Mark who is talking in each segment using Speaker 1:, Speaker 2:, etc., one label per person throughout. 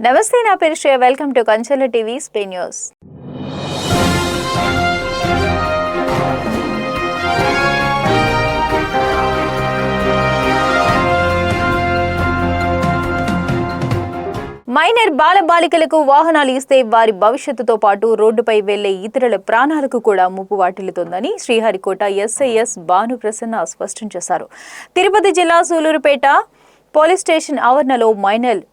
Speaker 1: నమస్తే, నా పేరు Shreya. Welcome to Kanchela TV Spain news. Minor బాలబాలికలకు వాహనాలు ఇస్తే వారి భవిష్యత్తుతో పాటు రోడ్డుపై వెళ్లే ఇతరుల ప్రాణాలకు కూడా ముప్పు వాటిల్లుతోందని శ్రీహరికోట ఎస్ఐఎస్ భానుప్రసన్న స్పష్టం చేశారు. తిరుపతి జిల్లా సూలూరుపేట పోలీస్ స్టేషన్ ఆవరణలో మైనర్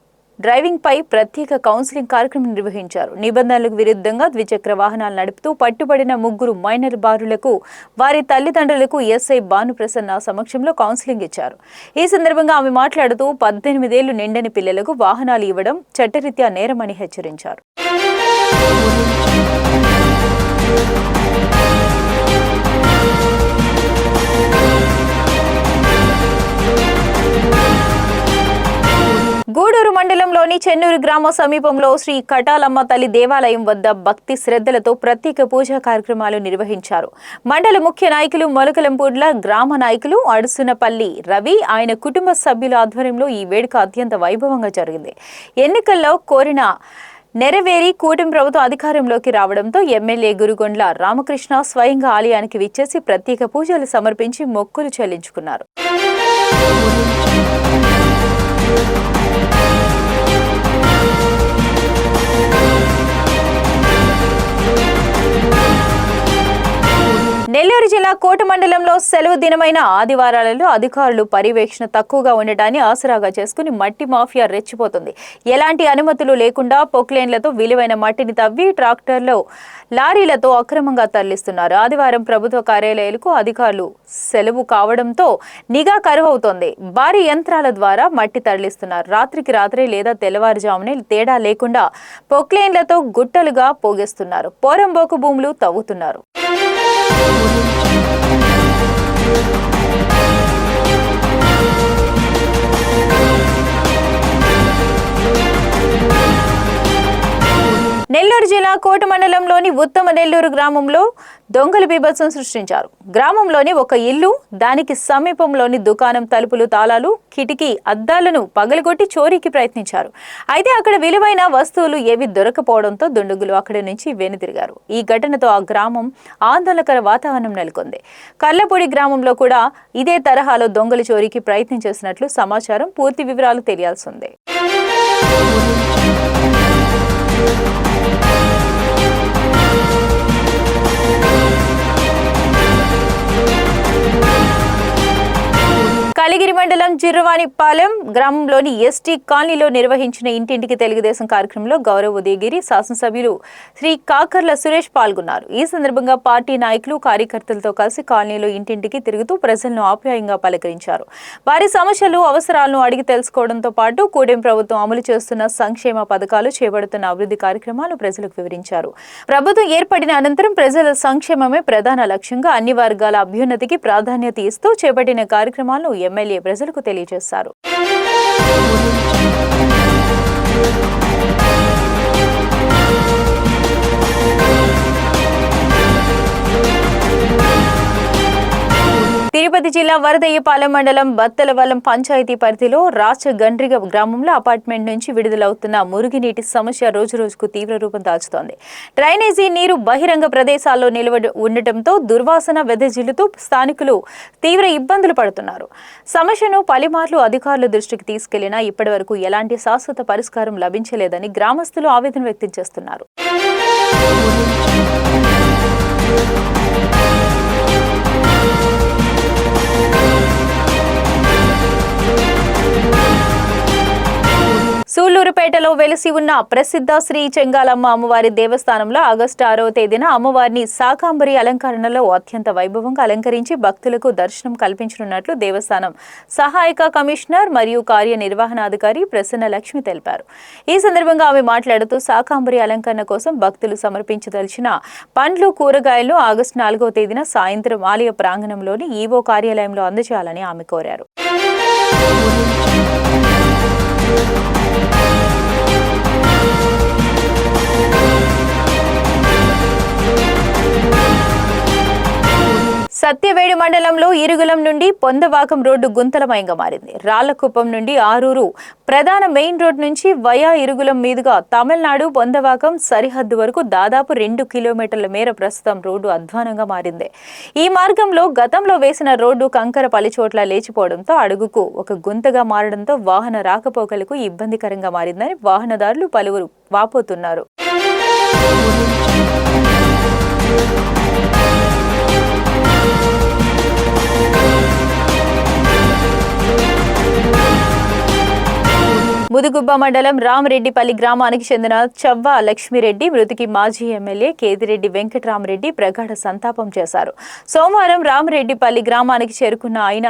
Speaker 1: డ్రైవింగ్ పై ప్రత్యేక కౌన్సిలింగ్ కార్యక్రమం నిర్వహించారు. నిబంధనలకు విరుద్ధంగా ద్విచక్ర వాహనాలు నడుపుతూ పట్టుబడిన 3 మైనర్ బాలులకు వారి తల్లిదండ్రులకు ఎస్ఐ భానుప్రసన్న సమక్షంలో కౌన్సిలింగ్ ఇచ్చారు. ఈ సందర్భంగా ఆమె మాట్లాడుతూ 18 ఏళ్లు నిండని పిల్లలకు వాహనాలు ఇవ్వడం చట్టరీత్యా నేరమని హెచ్చరించారు. గూడూరు మండలంలోని చెన్నూరు గ్రామ సమీపంలో శ్రీ కటాలమ్మ తల్లి దేవాలయం వద్ద భక్తి శ్రద్ధలతో ప్రత్యేక పూజా కార్యక్రమాలు నిర్వహించారు. మండల ముఖ్య నాయకులు మొలకలంపూడ్ల గ్రామ నాయకులు అడుసునపల్లి రవి ఆయన కుటుంబ సభ్యుల ఆధ్వర్యంలో ఈ వేడుక అత్యంత వైభవంగా జరిగింది. ఎన్నికల్లో కోరిన నెరవేరి కూటమి ప్రభుత్వం అధికారంలోకి రావడంతో ఎమ్మెల్యే గురుగొండ్ల రామకృష్ణ స్వయంగా ఆలయానికి విచ్చేసి ప్రత్యేక పూజలు సమర్పించి మొక్కులు చెల్లించుకున్నారు. నెల్లూరు జిల్లా కోట మండలంలో సెలవు దినమైన ఆదివారాలలో అధికారులు పర్యవేక్షణ తక్కువగా ఉండటాన్ని ఆసరాగా చేసుకుని మట్టి మాఫియా రెచ్చిపోతుంది. ఎలాంటి అనుమతులు లేకుండా పొక్లేన్లతో విలువైన మట్టిని తవ్వి ట్రాక్టర్లో లారీలతో అక్రమంగా తరలిస్తున్నారు. ఆదివారం ప్రభుత్వ కార్యాలయాలకు అధికారులు సెలవు కావడంతో నిఘా కరువవుతోంది. భారీ యంత్రాల ద్వారా మట్టి తరలిస్తున్నారు. రాత్రికి రాత్రే లేదా తెల్లవారుజామునే తేడా లేకుండా పొక్లేన్లతో గుట్టలుగా పోగేస్తున్నారు. పోరంబోకు భూములు తవ్వుతున్నారు. నెల్లూరు జిల్లా కోట మండలంలోని ఉత్తమ నెల్లూరు గ్రామంలో దొంగలు బీభత్సం సృష్టించారు. గ్రామంలోని ఒక ఇల్లు, దానికి సమీపంలోని దుకాణం తలుపులు, తాళాలు, కిటికీ అద్దాలను పగలగొట్టి చోరీకి ప్రయత్నించారు. అయితే అక్కడ విలువైన వస్తువులు ఏవి దొరకపోవడంతో దుండగులు అక్కడి నుంచి వెనుతిరిగారు. ఈ ఘటనతో ఆ గ్రామం ఆందోళనకర వాతావరణం నెలకొంది. కర్లపూడి గ్రామంలో కూడా ఇదే తరహాలో దొంగలు చోరీకి ప్రయత్నం చేసినట్లు సమాచారం. పూర్తి వివరాలు తెలియాల్సి ఉంది. కలిగిరి మండలం జిర్రవాణిపాలెం గ్రామంలోని ఎస్టీ కాలనీలో నిర్వహించిన ఇంటింటికి తెలుగుదేశం కార్యక్రమంలో గౌరవ ఉదయగిరి శాసనసభ్యులు శ్రీ కాకర్ల సురేష్ పాల్గొన్నారు. ఈ సందర్భంగా పార్టీ నాయకులు కార్యకర్తలతో కలిసి కాలనీలో ఇంటింటికి తిరుగుతూ ప్రజలను ఆప్యాయంగా పలకరించారు. వారి సమస్యలు, అవసరాలను అడిగి తెలుసుకోవడంతో పాటు కూటమి ప్రభుత్వం అమలు చేస్తున్న సంక్షేమ పథకాలు, చేపడుతున్న అభివృద్ధి కార్యక్రమాలు ప్రజలకు వివరించారు. ప్రభుత్వం ఏర్పడిన అనంతరం ప్రజల సంక్షేమమే ప్రధాన లక్ష్యంగా అన్ని వర్గాల అభ్యున్నతికి ప్రాధాన్యత ఇస్తూ చేపట్టిన కార్యక్రమాలను ఎమ్మెల్యే ప్రజలకు తెలియజేశారు. తిరుపతి జిల్లా వరదయ్యపాలెం మండలం బత్తలవల్లం పంచాయతీ పరిధిలో రాచగండ్రిగ గ్రామంలో అపార్ట్మెంట్ నుంచి విడుదలవుతున్న మురుగునీటి సమస్య రోజురోజుకు తీవ్ర రూపం దాల్చుతోంది. డ్రైనేజీ నీరు బహిరంగ ప్రదేశాల్లో నిల్వ ఉండటంతో దుర్వాసన వెదజిల్లుతూ స్థానికులు తీవ్ర ఇబ్బందులు పడుతున్నారు. సమస్యను పలుమార్లు అధికారుల దృష్టికి తీసుకెళ్లినా ఇప్పటి వరకు ఎలాంటి శాశ్వత పరిష్కారం లభించలేదని గ్రామస్తులు ఆవేదన వ్యక్తం చేస్తున్నారు. సూళ్లూరుపేటలో వెలిసి ఉన్న ప్రసిద్ధ శ్రీ చెంగాలమ్మ అమ్మవారి దేవస్థానంలో ఆగస్టు 6వ తేదీన అమ్మవారిని శాకాంబరి అలంకరణలో అత్యంత వైభవంగా అలంకరించి భక్తులకు దర్శనం కల్పించనున్నట్లు దేవస్థానం సహాయక కమిషనర్ మరియు కార్యనిర్వహణాధికారి ప్రసన్న లక్ష్మి తెలిపారు. ఈ సందర్భంగా ఆమె మాట్లాడుతూ శాకాంబరి అలంకరణ కోసం భక్తులు సమర్పించదలిచిన పండ్లు, కూరగాయలను ఆగస్టు 4వ తేదీన సాయంత్రం ఆలయ ప్రాంగణంలోని ఈవో కార్యాలయంలో అందజేయాలని ఆమె కోరారు. సత్యవేడు మండలంలో ఇరుగులం నుండి పొందవాకం రోడ్డు గుంతలమయంగా మారింది. రాళ్లకుప్పం నుండి ఆరూరు ప్రధాన మెయిన్ రోడ్ నుంచి వయా ఇరుగులం మీదుగా తమిళనాడు పొందవాకం సరిహద్దు వరకు దాదాపు 2 కిలోమీటర్ల మేర ప్రస్తుతం రోడ్డు అధ్వానంగా మారింది. ఈ మార్గంలో గతంలో వేసిన రోడ్డు కంకర పలిచోట్ల లేచిపోవడంతో అడుగుకు ఒక గుంతగా మారడంతో వాహన రాకపోకలకు ఇబ్బందికరంగా మారిందని వాహనదారులు పలువురు వాపోతున్నారు. ముదుగుబ్బ మండలం రామరెడ్డిపల్లి గ్రామానికి చెందిన చవ్వ లక్ష్మిరెడ్డి మృతికి మాజీ ఎమ్మెల్యే కేదిరెడ్డి వెంకటరామరెడ్డి ప్రగాఢ సంతాపం చేశారు. సోమవారం రామరెడ్డిపల్లి గ్రామానికి చేరుకున్న ఆయన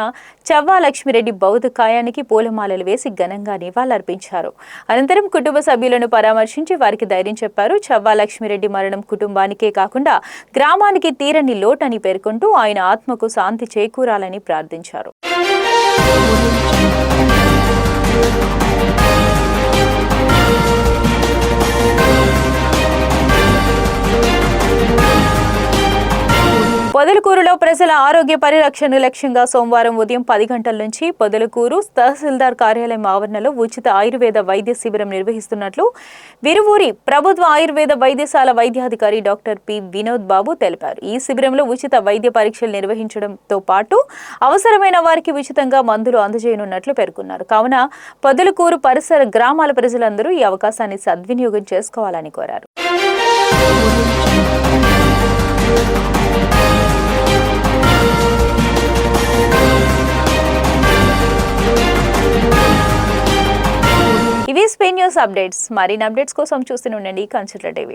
Speaker 1: చవ్వ లక్ష్మిరెడ్డి బౌద్ధ కాయానికి పూలమాలలు వేసి ఘనంగా నివాళులర్పించారు. అనంతరం కుటుంబ సభ్యులను పరామర్శించి వారికి ధైర్యం చెప్పారు. చవ్వ లక్ష్మిరెడ్డి మరణం కుటుంబానికే కాకుండా గ్రామానికి తీరని లోటని పేర్కొంటూ ఆయన ఆత్మకు శాంతి చేకూరాలని ప్రార్థించారు. పొదలకూరులో ప్రజల ఆరోగ్య పరిరక్షణ లక్ష్యంగా సోమవారం ఉదయం 10 గంటల నుంచి పొదలకూరు తహసీల్దార్ కార్యాలయం ఆవరణలో ఉచిత ఆయుర్వేద వైద్య శిబిరం నిర్వహిస్తున్నట్లు విరువూరి ప్రభుత్వ ఆయుర్వేద వైద్యశాల వైద్యాధికారి డాక్టర్ పి వినోద్ బాబు తెలిపారు. ఈ శిబిరంలో ఉచిత వైద్య పరీక్షలు నిర్వహించడంతో పాటు అవసరమైన వారికి ఉచితంగా మందులు అందజేయనున్నట్లు పేర్కొన్నారు. కావున పొదలకూరు పరిసర గ్రామాల ప్రజలందరూ ఈ అవకాశాన్ని సద్వినియోగం చేసుకోవాలని కోరారు. ఇవి స్పెయిన్ న్యూస్ అప్డేట్స్. మరిన్ని అప్డేట్స్ కోసం చూస్తూనే ఉండండి కన్సల్టా టీవీ.